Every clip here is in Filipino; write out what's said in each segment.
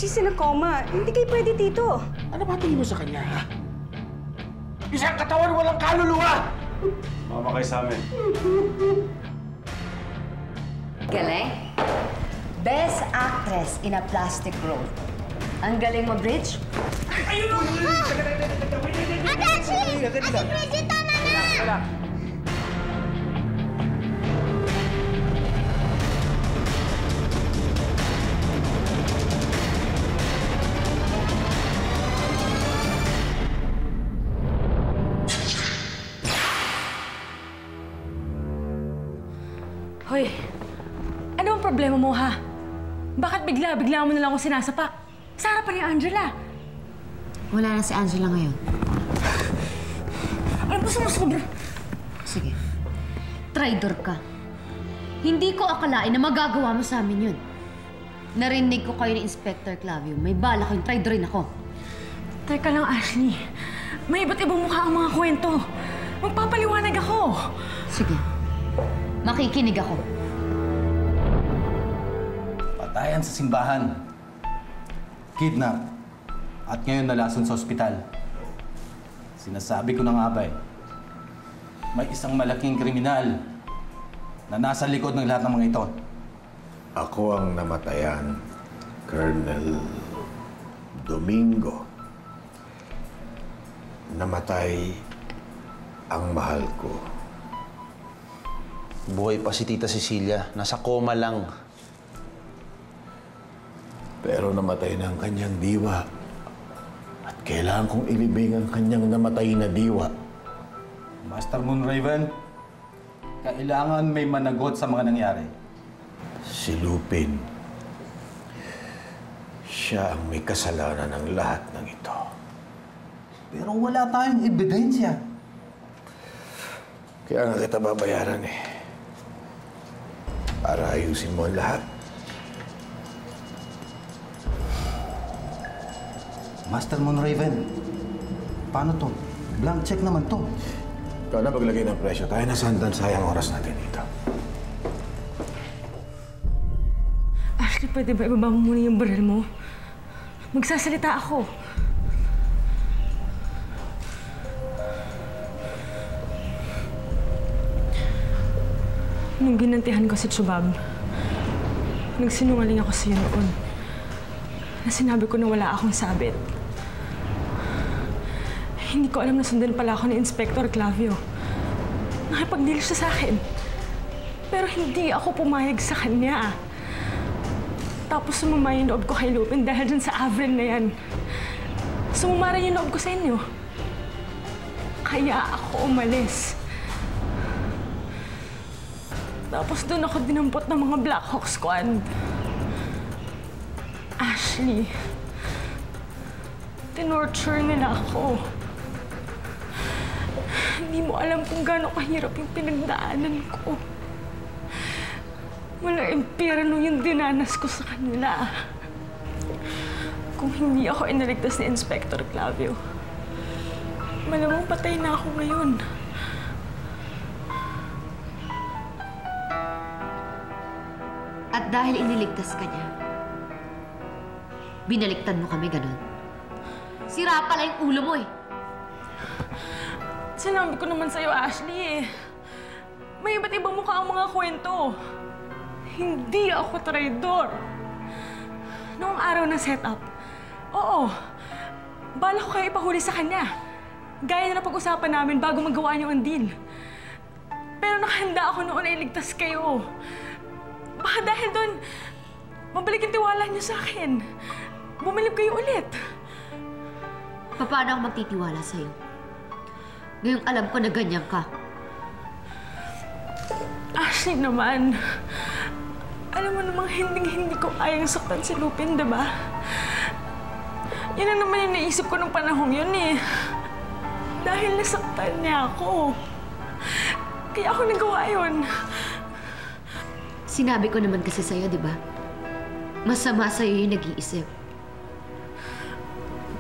She's in a coma. Hindi kayo pwede dito. Ano ba tingin mo sa kanya, ha? Isang katawan walang kaluluwa! Mama kayo sa amin. Galing. Best Actress in a Plastic Role. Ang galing mo, Bridge. Ayun! Ate Bridget, tama na! Hoy, ano ang problema mo, ha? Bakit bigla mo na lang ako sinasapa? Sa harapan ni Angela. Wala na si Angela ngayon. Ano ba sumusobra? Sige. Traitor ka. Hindi ko akalain na magagawa mo sa amin yun. Narinig ko kayo ni Inspector Clavio. May bala kayong traidorin ako. Teka lang, Ashley. May iba't ibang mukha ang mga kwento. Magpapaliwanag ako. Sige. Makikinig ako. Patayan sa simbahan. Kidnap. At ngayon nalason sa ospital. Sinasabi ko na nga ba may isang malaking kriminal na nasa likod ng lahat ng mga ito. Ako ang namatayan, Colonel Domingo. Namatay ang mahal ko. Buhay pa si Tita Cecilia. Nasa coma lang. Pero namatay na ang kanyang diwa. At kailangan kong ilibing ang kanyang namatay na diwa. Master Moonraven, kailangan may managot sa mga nangyari. Si Lupin. Siya ang may kasalanan ng lahat ng ito. Pero wala tayong ebidensya. Kaya nga kita babayaran eh. Para ayusin mo ang lahat. Master Moonraven, paano to? Blank check naman to. Ikaw na paglagay ng presyo. Tayo na sandan, sayang oras natin dito. Ashley, pwede ba ibaba mo muna yung baril mo? Magsasalita ako. Nung ginantihan ko si Chubab, nagsinungaling ako sa'yo noon. Na sinabi ko na wala akong sabit. Hindi ko alam na sundan pala ako ni Inspector Clavio. Nakipag-deal siya sa akin. Pero hindi ako pumayag sa kanya. Tapos sumama yung loob ko kay Lupin dahil dyan sa Avril na yan. Sumama rin yung loob ko sa inyo. Kaya ako umalis. Tapos doon ako dinampot ng mga Black Hawk Squad. Ashley, tinorture nila ako. Hindi mo alam kung gaano kahirap yung pinagdaanan ko. Walang impyerno yung dinanas ko sa kanila. Kung hindi ako inaligtas ni Inspector Clavio, malamang patay na ako ngayon. At dahil iniligtas ka niya, binaliktad mo kami ganun. Sira pala yung ulo mo eh. Sinabi ko naman sa'yo, Ashley eh. May iba't ibang mukha ang mga kwento. Hindi ako traidor. Noong araw ng setup, oo, bala ko kayo ipahuli sa kanya. Gaya na napag-usapan namin bago magawa niyo ang deal. Pero nakahanda ako noon na iligtas kayo. Baka dahil doon, mabalik yung tiwala niyo sa akin. Bumilib kayo ulit. Paano ako magtitiwala sa'yo? Ngayong alam ko na ganyan ka. Ashley naman, alam mo namang hindi ko kayang saktan si Lupin, diba? Yan ang naman yung naisip ko nung panahon yun eh. Dahil nasaktan niya ako. Kaya ako nagawa yun. Sinabi ko naman kasi sa'yo, di ba? Masama sa'yo yung nag-iisip.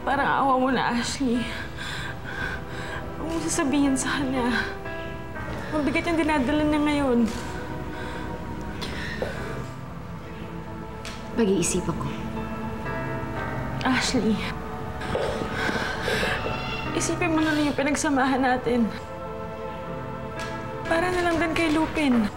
Parang awa mo na, Ashley. Huwag mo sasabihin sa kanya. Mabigat yung dinadala niya ngayon. Pag-iisipan ko. Ashley, isipin mo na lang yung pinagsamahan natin. Para na lang din kay Lupin.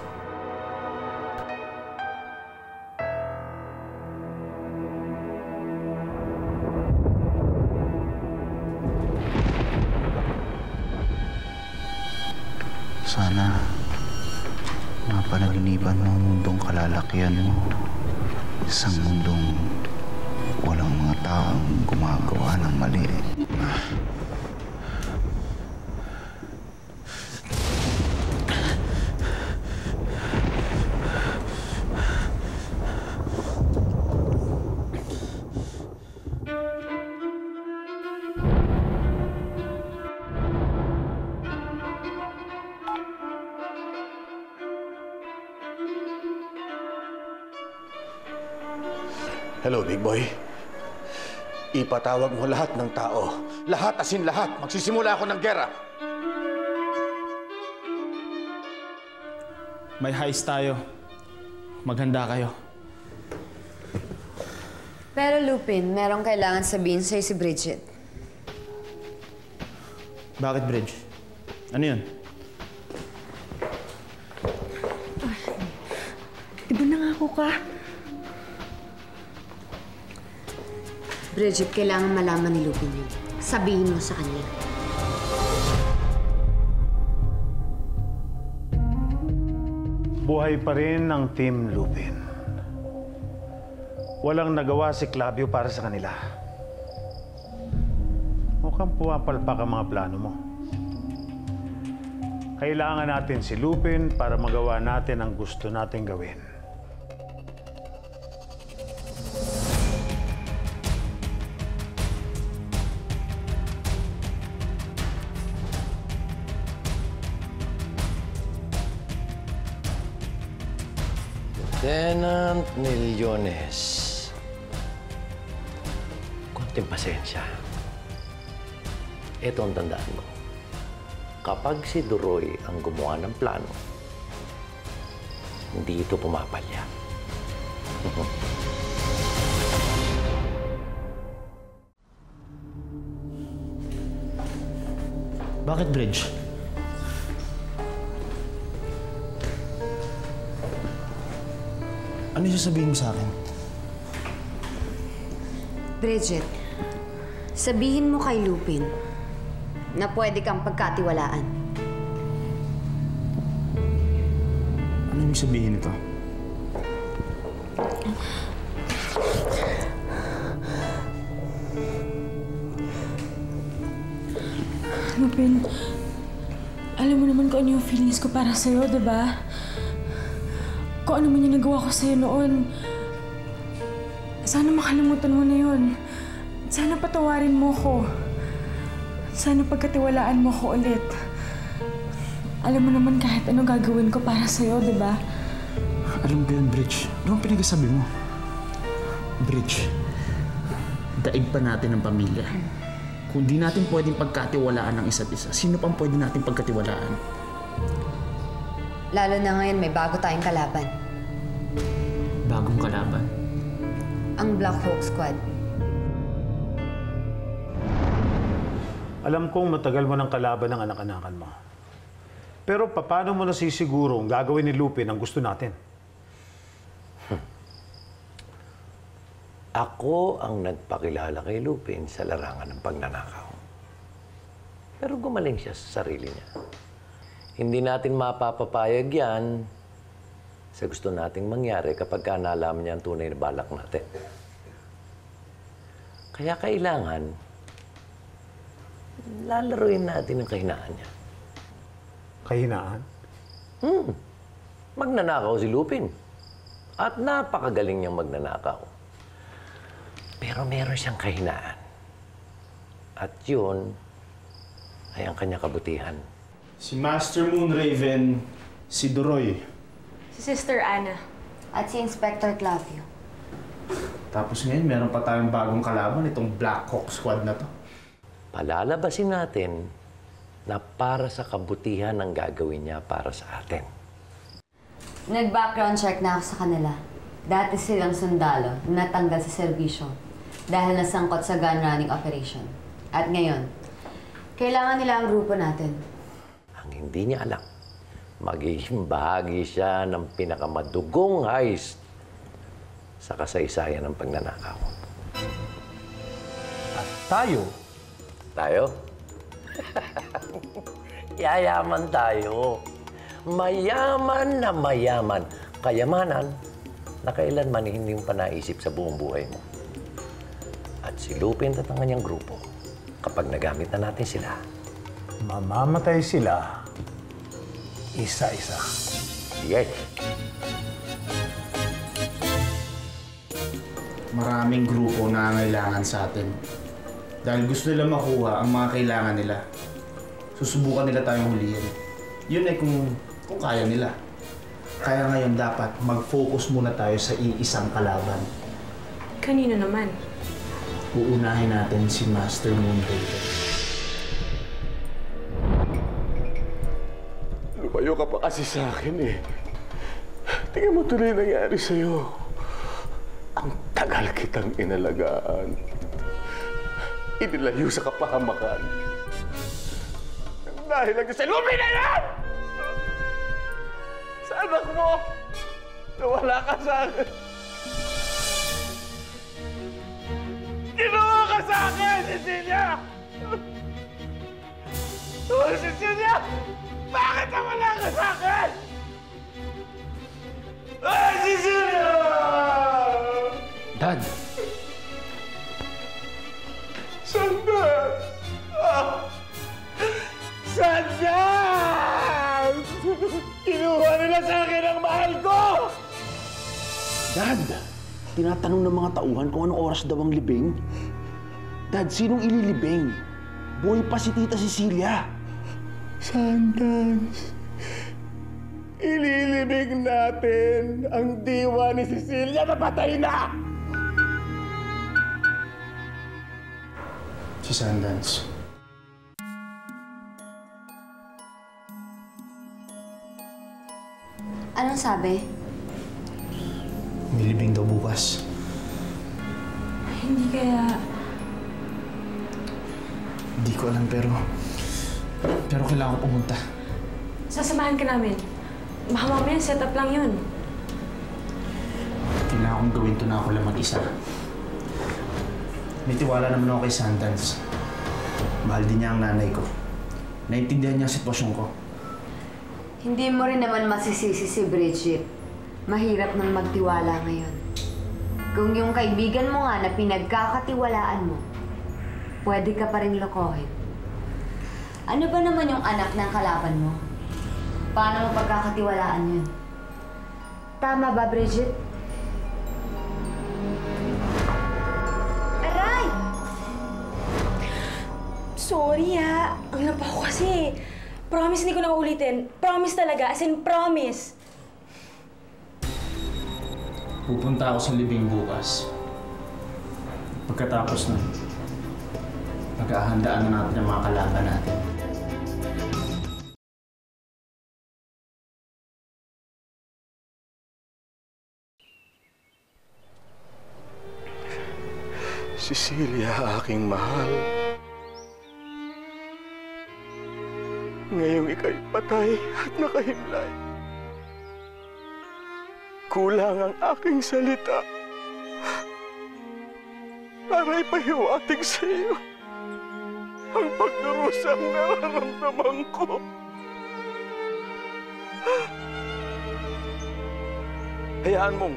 Sana mapanaginipan mo ang mundong kalalakihan mo. Isang mundong walang mga taong gumagawa ng mali. Hello, big boy. Ipatawag mo lahat ng tao. Lahat as in lahat. Magsisimula ako ng gera. May heist tayo. Maghanda kayo. Pero Lupin, merong kailangan sabihin sa'yo si Bridget. Bakit, Bridge? Ano yun? Di ba nangako ka? Bridget, kailangan malaman ni Lupin yun. Sabihin mo sa kanya. Buhay pa rin ang Team Lupin. Walang nagawa si Clavio para sa kanila. Mukhang pumapalpak ang mga plano mo. Kailangan natin si Lupin para magawa natin ang gusto nating gawin. Lieutenant Millones. Konting pasensya. Ito ang tandaan mo. Kapag si Duroy ang gumawa ng plano, hindi ito pumapalya. Bakit, Bridge? Ano yung sasabihin mo sa akin? Bridget, sabihin mo kay Lupin na pwede kang pagkatiwalaan. Ano yung sabihin nito? Lupin, alam mo naman kung ano yung feelings ko para sa'yo, diba? Kung ano man yung nagawa ko sa'yo noon, sana makalimutan mo na yun. Sana patawarin mo ko. Sana pagkatiwalaan mo ko ulit. Alam mo naman kahit ano gagawin ko para sa'yo, di ba? Alam ko yun, Bridge. Ano ang pinagsasabi mo? Bridge, daig pa natin ang pamilya. Kung di natin pwedeng pagkatiwalaan ng isa't isa, sino pang pwede natin pagkatiwalaan? Lalo na ngayon, may bago tayong kalaban. Bagong kalaban? Ang Black Hawk Squad. Alam kong matagal mo ng kalaban ng anak-anakan mo. Pero paano mo nasisiguro ang gagawin ni Lupin ang gusto natin? Ako ang nagpakilala kay Lupin sa larangan ng pagnanakaw. Pero gumaling siya sa sarili niya. Hindi natin mapapapayag yan sa gusto nating mangyari kapag nalaman niya ang tunay na balak natin. Kaya kailangan lalaruin natin ang kahinaan niya. Kahinaan? Magnanakaw si Lupin. At napakagaling niyang magnanakaw. Pero meron siyang kahinaan. At yun ay ang kanyang kabutihan. Si Master Moonraven, si Duroy. Si Sister Anna. At si Inspector Clavio. Tapos ngayon, meron pa tayong bagong kalaban, itong Black Hawk Squad na to. Palalabasin natin na para sa kabutihan ang gagawin niya para sa atin. Nag-background check na ako sa kanila. Dati silang sundalo, natanggal sa serbisyo. Dahil nasangkot sa gun running operation. At ngayon, kailangan nila ang grupo natin. Ang hindi niya alam, magiging bahagi siya ng pinakamadugong heist sa kasaysayan ng pagnanakaw. At tayo, Tayo? Yayaman tayo. Mayaman na mayaman. Kayamanan na kailanman hindi mo pa naisip sa buong buhay mo. At si Lupin at ang kanyang grupo, kapag nagamit na natin sila, mamamatay sila isa-isa. yes. Maraming grupo na nangangailangan sa atin. Dahil gusto nila makuha ang mga kailangan nila. Susubukan nila tayong hulihin. Yun ay kung kaya nila. Kaya ngayon dapat mag-focus muna tayo sa iisang kalaban. Kanino naman? Uunahin natin si Master Moonraker. Lumayo ka pa kasi sa akin eh. Tingnan mo tuloy nangyari sa'yo. Ang tagal kitang inalagaan. Inilayo sa kapahamakan. Dahil lang sa Lupin na yan! Sa anak mo, nawala ka sa akin. Ginawa ka sa akin, Cecilia! Oh, Cecilia! Bakit nawala ka sa akin? Ay, Cecilia! Dad! Sandan! Sandan! Kinuha nila sa akin ang mahal ko! Dad! Tinatanong ng mga tauhan kung anong oras daw ang libing. Dad, sinong ililibing? Buhay pa si Tita Cecilia. Sandals, ililibing natin ang diwa ni Cecilia na patay na! Si Sundance. Anong sabi? Nilibing daw bukas. Hindi kaya... Hindi ko alam pero kailangan ko pumunta. Sasamahan ka namin. Baka mamaya setup lang yun. Kailangan kong gawin to na ako lang mag-isa. May tiwala naman ako kay Sundance. Mahal din niya ang nanay ko. Naintindihan niya ang sitwasyon ko. Hindi mo rin naman masisisi si Bridget. Mahirap nang magtiwala ngayon. Kung yung kaibigan mo nga na pinagkakatiwalaan mo, pwede ka pa rin lokohin. Ano ba naman yung anak ng kalaban mo? Paano mo pagkakatiwalaan yun? Tama ba, Bridget? Aray! Sorry ha. Ang lapa ko kasi. Promise hindi ko na ulitin. Promise talaga. As in, promise. Pupunta ako sa libing bukas. Pagkatapos nun, maghahandaan na natin ang mga kalaban natin. Cecilia, aking mahal. Ngayong ika'y patay at nakahimlay. Kulang ang aking salita para ipahiwatig sa iyo ang pagdurusang nararamdaman ko. Hayaan mong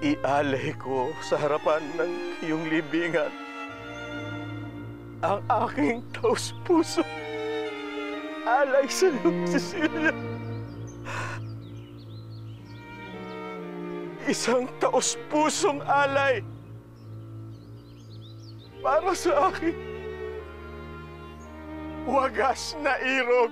ialay ko sa harapan ng iyong libingan ang aking taus-puso. Alay sa iyo, Cecilia. Isang taus-pusong alay para sa akin. Wagas na irog.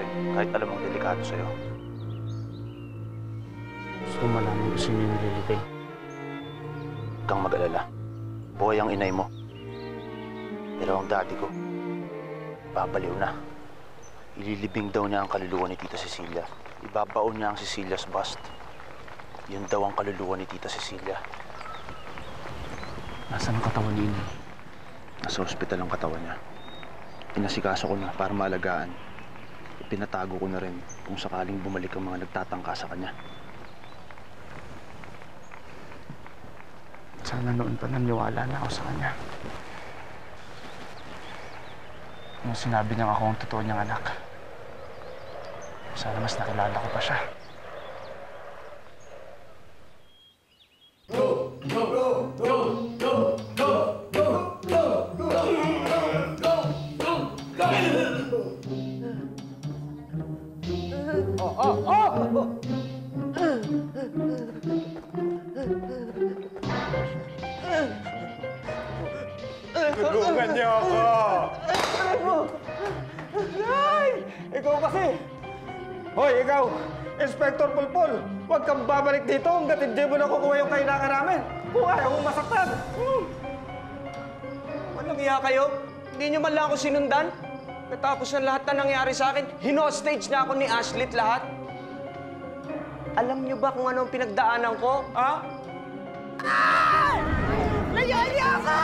Toy, kahit alam mong delikado sa'yo. Gusto ko malaman kung sino yung nililibing. Huwag kang mag-alala. Buhay ang inay mo. Pero ang daddy ko, babaliw na. Ililibing daw niya ang kaluluwa ni Tita Cecilia. Ibabaon niya ang Cecilia's bust. Yun daw ang kaluluwa ni Tita Cecilia. Nasaan ang katawan ni Inay? Nasa ospital ang katawan niya. Pinasikaso ko na para maalagaan. Ipinatago ko na rin kung sakaling bumalik ang mga nagtatangka sa kanya. Sana noon pa naniwala na ako sa kanya. Nung sinabi niyang ako ang totoo niyang anak, sana mas nakilala ko pa siya. Tulungan niyo ako! Ay! Ikaw kasi! Hoy, ikaw! Inspector Pulpul! Huwag kang babalik dito hanggat hindi mo nakukuha yung kailangan namin! Kung ayaw mong masaktan! Walang iya kayo? Hindi nyo man lang ako sinundan? Katapos ng lahat na nangyari sa akin, hinostage na ako ni Ashlit lahat? Alam nyo ba kung ano ang pinagdaanan ko? Ha? Layan niyo ako!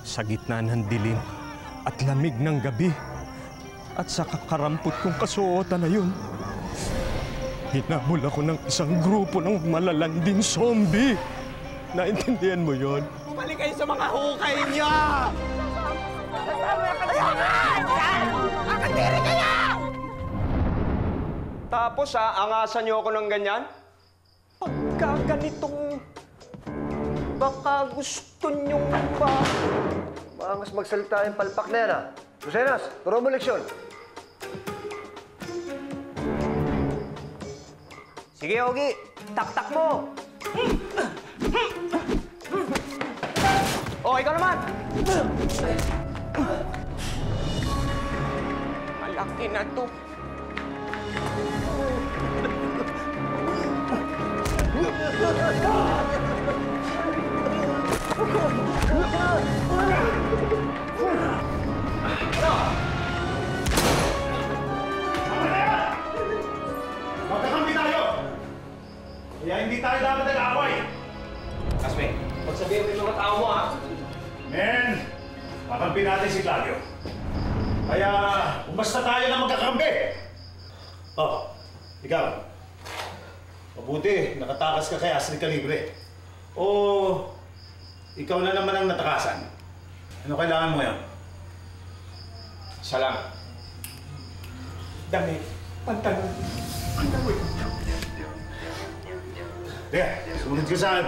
Sa gitna ng dilim at lamig ng gabi at sa kakarampot kong kasuotan na yun, hinabol ako ng isang grupo ng malalanding zombie. Naintindihan mo yon? Bumalik kayo sa mga hukay niyo! Akatiri kayo! Tapos angasan niyo ako ng ganyan? Pagka ganitong... Baka gusto niyong ba... Maangas magsalita yung palpak na yan, ha? Lucenas, turo mo leksyon. Sige, Ogie. Taktak mo! Oh, ikaw naman! Malaki na to. Magkakampi tayo! Kaya hindi tayo dapat nag-away! Kasme, magsabihin mo yung mga tao mo, ha? Men, kakampi natin si Claudio. Kaya, umasta tayo na magkakampi! Oh, ikaw. Mabuti, nakatakas ka kay Astrid Calibre. O, ikaw na naman ang natakasan. Ano kailangan mo yan? Isa lang. Damit, pantalon, underwear. Teka, sumunod ka saan?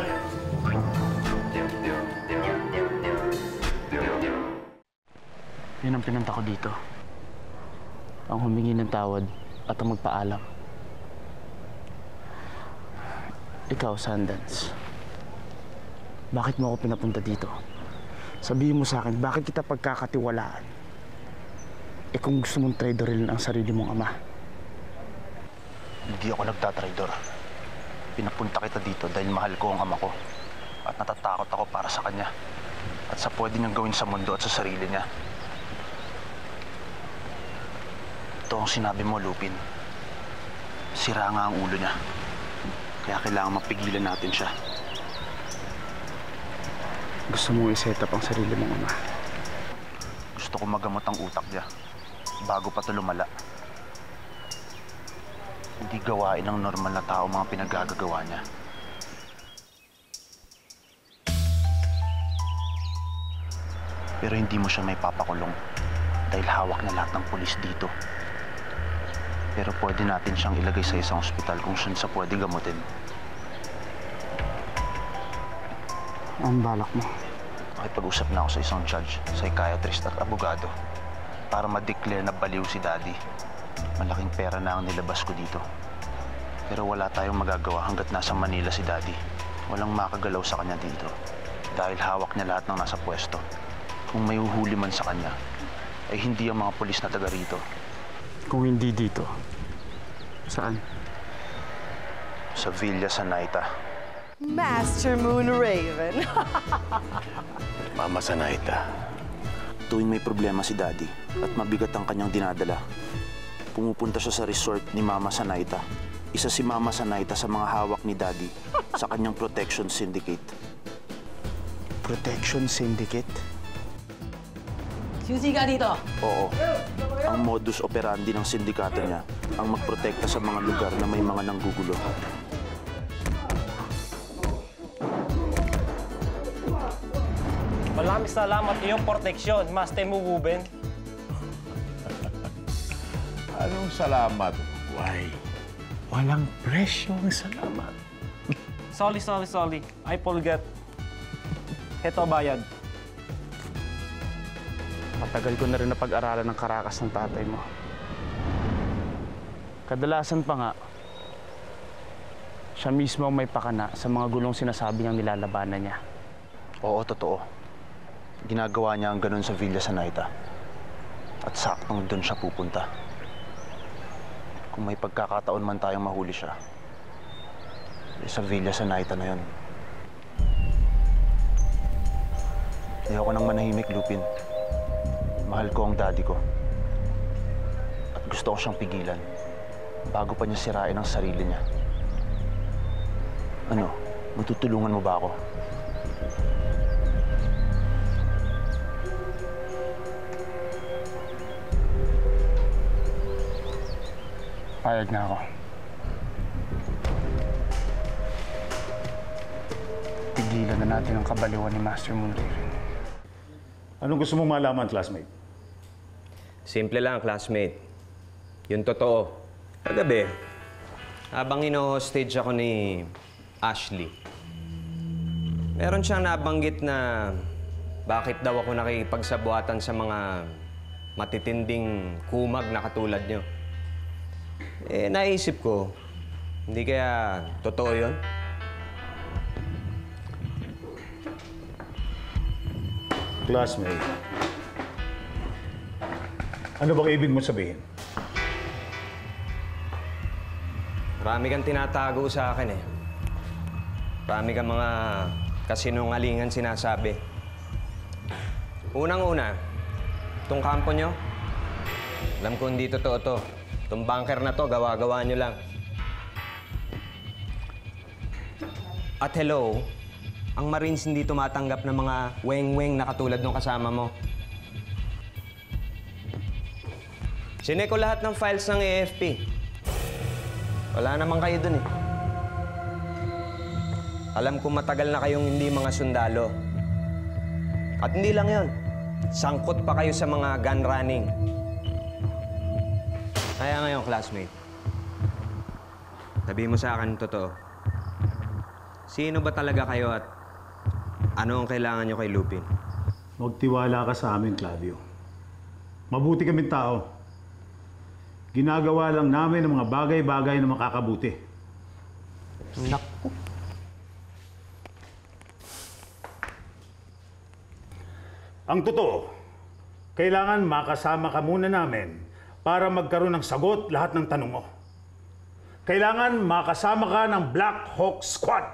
Yun ang pinunta ko dito. Ang humingi ng tawad at ang magpaalam. Ikaw, Sundance. Bakit mo ako pinapunta dito? Sabihin mo sa akin, bakit kita pagkakatiwalaan? Eh kung gusto mong traidorin ang sarili mong ama. Hindi ako nagtatraidor. Pinapunta kita dito dahil mahal ko ang ama ko. At natatakot ako para sa kanya. At sa pwede niyang gawin sa mundo at sa sarili niya. Ito ang sinabi mo, Lupin. Sira nga ang ulo niya. Kaya kailangan mapigilan natin siya. Gusto mong i-set up ang sarili mong ama. Gusto ko magamot ang utak niya bago pa ito lumala. Hindi gawain ng normal na tao mga pinagagagawa niya. Pero hindi mo siya may papakulong dahil hawak na lahat ng pulis dito. Pero pwede natin siyang ilagay sa isang ospital kung saan sa pwede gamutin. Ang balak mo? Makipag-usap na ako sa isang judge, psychiatrist at abogado para ma-declare na baliw si Daddy. Malaking pera na ang nilabas ko dito. Pero wala tayong magagawa hanggat nasa Manila si Daddy. Walang makagalaw sa kanya dito dahil hawak niya lahat ng nasa pwesto. Kung may uhuli man sa kanya, ay hindi ang mga pulis na taga rito. Kung hindi dito, saan? Sa Villa Sanaita. Master Moon Raven. Mama Sanaita. Tuwing may problema si Daddy at mabigat ang kanyang dinadala, pumupunta siya sa resort ni Mama Sanaita. Isa si Mama Sanaita sa mga hawak ni Daddy sa kanyang protection syndicate. Protection Syndicate? Susi ka dito. Oo. Ang modus operandi ng sindikato niya ang magprotekta sa mga lugar na may mga nanggugulo. Maraming salamat iyong proteksyon, Master Muguben. Anong salamat? Why? Walang presyo ang salamat. Sorry. I forget. Heto bayad. Matagal ko na rin napag-aralan ng karakas ng tatay mo. Kadalasan pa nga, siya mismo ang may pakana sa mga gulong sinasabi niyang nilalabanan niya. Oo, totoo. Ginagawa niya ang ganun sa Villa Sanaita. At saktong doon siya pupunta. Kung may pagkakataon man tayong mahuli siya, sa Villa Sanaita na yun. Ayoko nang manahimik, Lupin. Mahal ko ang daddy ko. At gusto ko siyang pigilan bago pa niya sirain ang sarili niya. Ano, matutulungan mo ba ako? Payag na ako. Pigilan na natin ang kabaliwan ni Master Moon Raven. Anong gusto mong malaman, classmate? Simple lang, classmate. Yung totoo. Kagabi, habang ino-hostage ako ni Ashley, meron siyang nabanggit na bakit daw ako nakikipagsabuatan sa mga matitinding kumag na katulad niyo. Eh, naisip ko, hindi kaya totoo yun? Classmate, ano bang ibig mo sabihin? Marami kang tinatago sa akin eh. Marami kang mga kasinungalingan sinasabi. Unang-una, itong kampo nyo, alam ko hindi totoo to. Itong bunker na to, gawa-gawa nyo lang. At hello, ang Marines hindi tumatanggap ng mga weng-weng na katulad ng kasama mo. Sinek ko lahat ng files ng AFP. Wala naman kayo dun eh. Alam ko matagal na kayong hindi mga sundalo. At hindi lang yon, sangkot pa kayo sa mga gun running. Kaya ngayon, classmate, sabihin mo sa akin totoo. Sino ba talaga kayo at ano ang kailangan nyo kay Lupin? Magtiwala ka sa amin, Clavio. Mabuti kaming tao. Ginagawa lang namin ang mga bagay-bagay na makakabuti. Naku. Ang totoo, kailangan makasama ka muna namin para magkaroon ng sagot lahat ng tanong mo. Kailangan makasama ka ng Black Hawk Squad.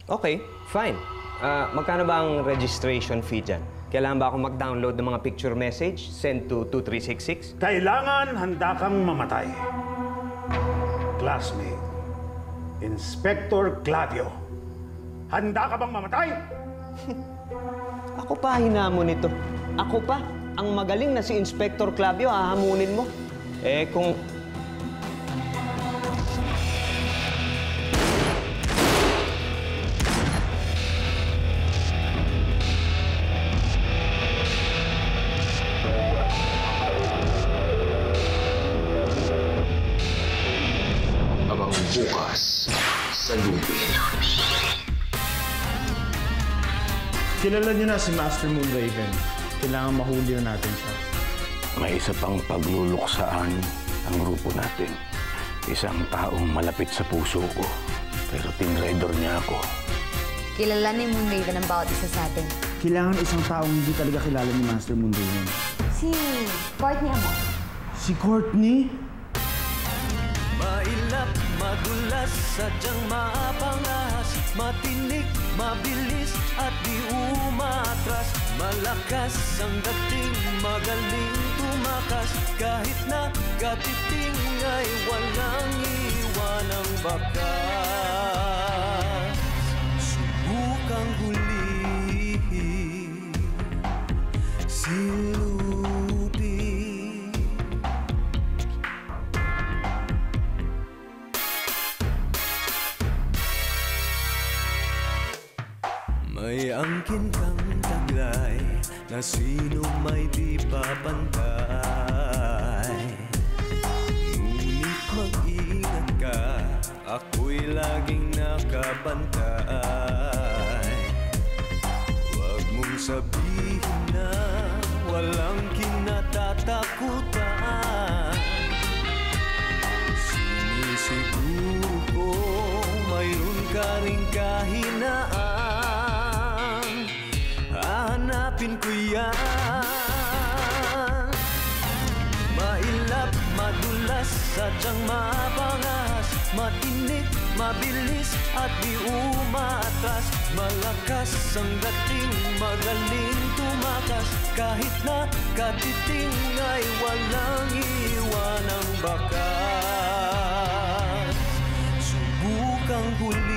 Okay, fine. Magkano ba ang registration fee dyan? Kailangan ba akong mag-download ng mga picture message, send to 2366? Kailangan handa kang mamatay. Classmate, Inspector Clavio, handa ka bang mamatay? Ako pa hinamon ito. Ako pa, ang magaling na si Inspector Clavio, hahamunin mo. Eh kung... Bukas sa Lupin. Kilala niyo na si Master Moon Raven. Kailangan mahuli na natin siya. May isa pang pagluluksaan ang grupo natin. Isang taong malapit sa puso ko, pero tinraidor niya ako. Kilala ni Moon Raven ang bawat isa sa atin. Kailangan isang taong hindi talaga kilala ni Master Moon Raven. Si Courtney Amo. Si Courtney? madulas, sadyang mapangas, matinik, mabilis at di umatras. Malakas ang dating, magaling tumakas, kahit na katiting ay walang iwanang bakas. Subukang hulihin si Lupi. May angkin kang taglay na sino may di papantay. Ngunit mag-ingat ka, ako'y laging nakabantay. Huwag mong sabihin na walang kinatatakutan. Sinisiguro ko mayroon ka ring kahinaan. Hahanapin ko yan. Mailap, madulas, sadyang mapangas, matinik, mabilis at di umatras. Malakas ang dating, magaling tumakas, kahit na katiting ay walang iwanang bakas. Subukang huli